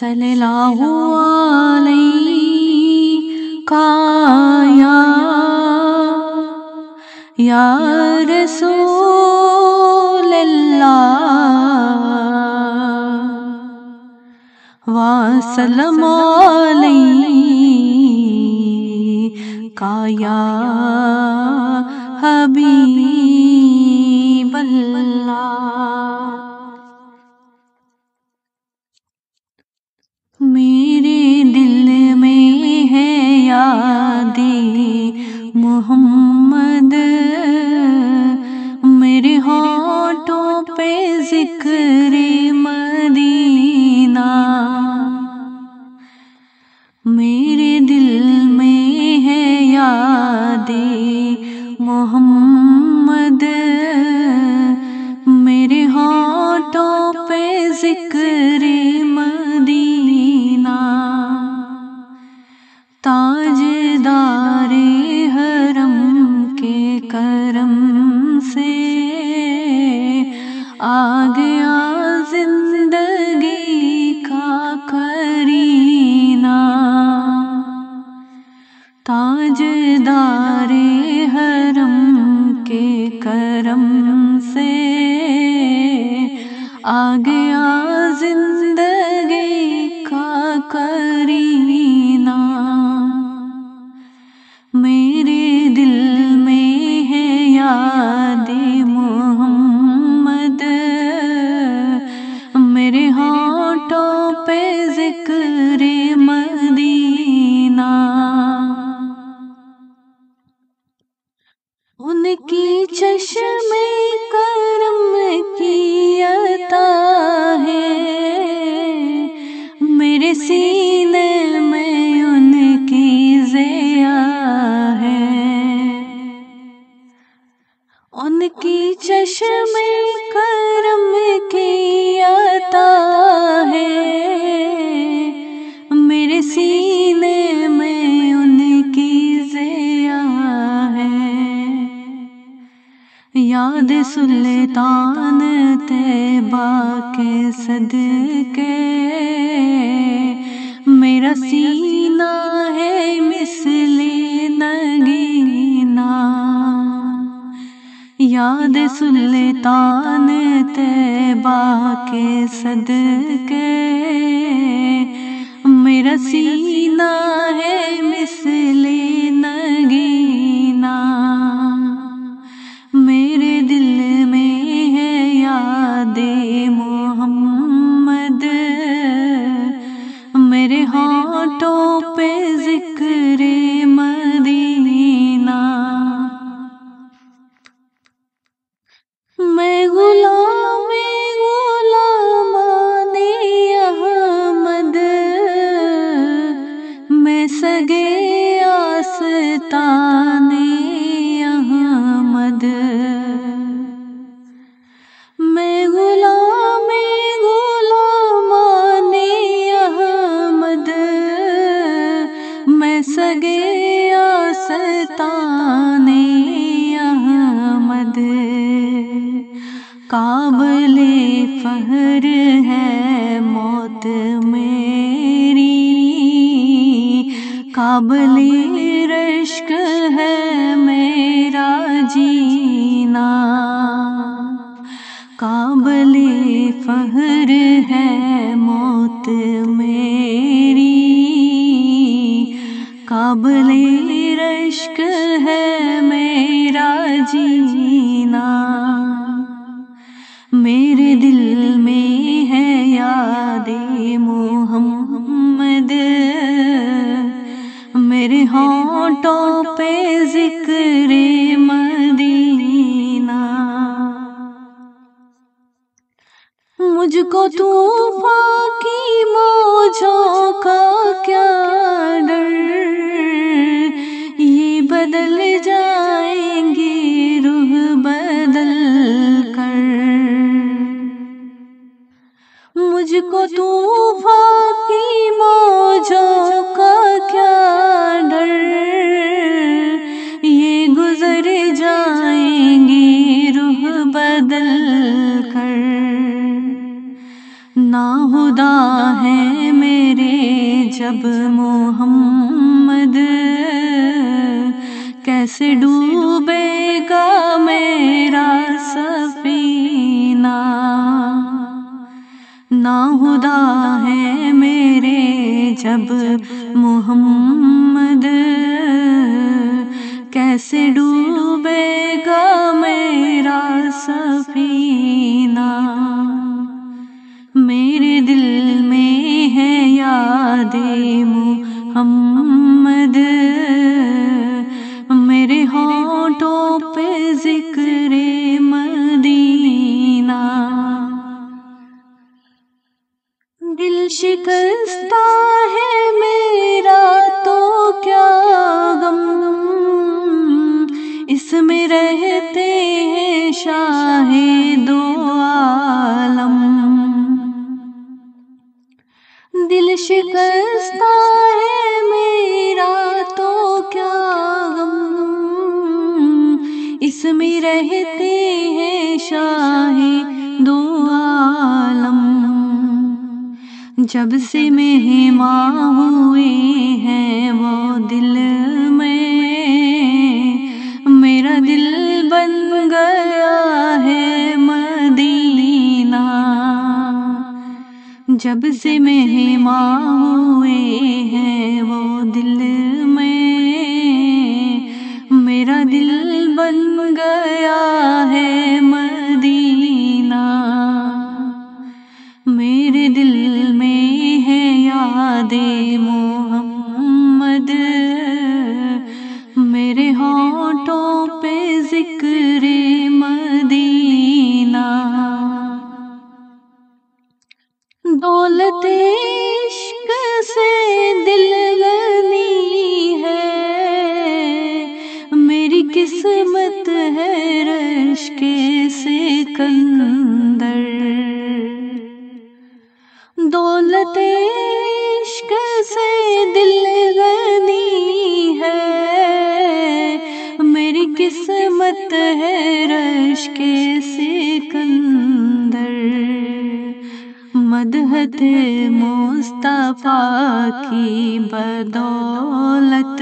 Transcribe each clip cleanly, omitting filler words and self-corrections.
सल्लल्लाहु अलैका या रसूल अल्लाह व सल्लम अलैका या हबीब अल्लाह। मेरे दिल में है यादे मोहम्मद, मेरे होठों पे जिक्र मदीना। मेरे दिल में है यादे मोहम्मद, मेरे होठों पे जिक्र मदीना। ताजदारे हरम के करम से आ गया जिंदगी का करीना। ताजदारे हरम के करम से आ गया जिंदगी का करीना। मेरे दिल में है यादे मोहम्मद, मेरे होठों पे जिक्र मदीना। उनकी चश्मे करम की अता है, मेरे सीने में उनकी ज़िया है। उनकी चश्मे करम की अता है, मेरे सीने में उनकी ज़िया है। याद सुल्तान तैबा के सदके मेरा सीना है मिसले नगीना। याद सुल्तान तैबा के सदके मेरा सीना है मिसले नगीना। मेरे दिल में है यादे मोहम्मद, मेरे होठों पे जिक्र मदीना। मैं गुलामे अहमद, मैं सगे आस्ताने अहमद। मैं गुलामे अहमद, मैं सगे आस्ताने अहमद। काबिले फहर है मौत मेरी, काबिले रश्क है मेरा जीना। काबिले फहर है मौत मेरी, काबिले रश्क है मेरा जीना। मेरे दिल में है यादे मोहम्मद, मेरे होठों पे जिक्र मदीना। मुझको तूफान की मौजों का क्या डर, ये बदल जाएंगे रूह बदल कर। मुझको तूफान की मौजों का क्या डर, ये गुजर जाएंगे रूह बदल कर। नाहुदा है मेरे जब मोहम्मद, कैसे डूबेगा मेरा सफीना। नाहुदा है मेरे जब मोहम्मद, कैसे डूबेगा मेरा सफीना। मेरे दिल में है यादे मोहम्मद, मेरे होठों पे जिक्रे मदीना। दिल शिकस्ता है मेरा तो क्या गम, इसमें रहते हैं शाहे दो आलम। दिल शिकस्ता है मेरा तो क्या गम, इसमें रहते हैं शाहे दो आलम। जब से मेहमां हुए हैं वो दिल में, मेरा दिल बन गया है मदीना। जब से मेहमां हुए हैं वो दिल में, मेरा दिल बन गया है मदीना। मेरे दिल में है यादे मोहम्मद, मेरे होठों पे जिक्रे मदीना। दौलत इश्क से दिल गनी है, मेरी किस्मत है रश के सिकंदर। दौलत इश्क से दिल गनी है, मेरी किस्मत है रश के सिकंदर। मदहत मुस्तफा की बदौलत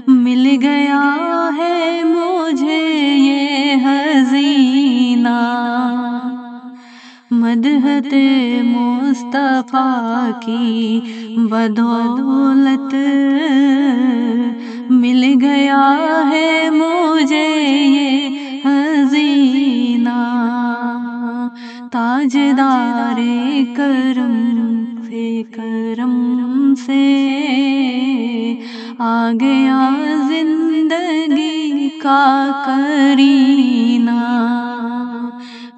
मिल गया है मुझे ये हज़ीना। मदहत मुस्तफा की बदौलत मिल गया है मुझे ये हज़ीना। ताजदारे करम से आ गया जिंदगी का करीना।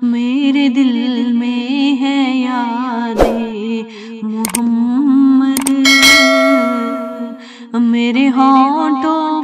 मेरे दिल में है यादे मोहम्मद, मेरे होठों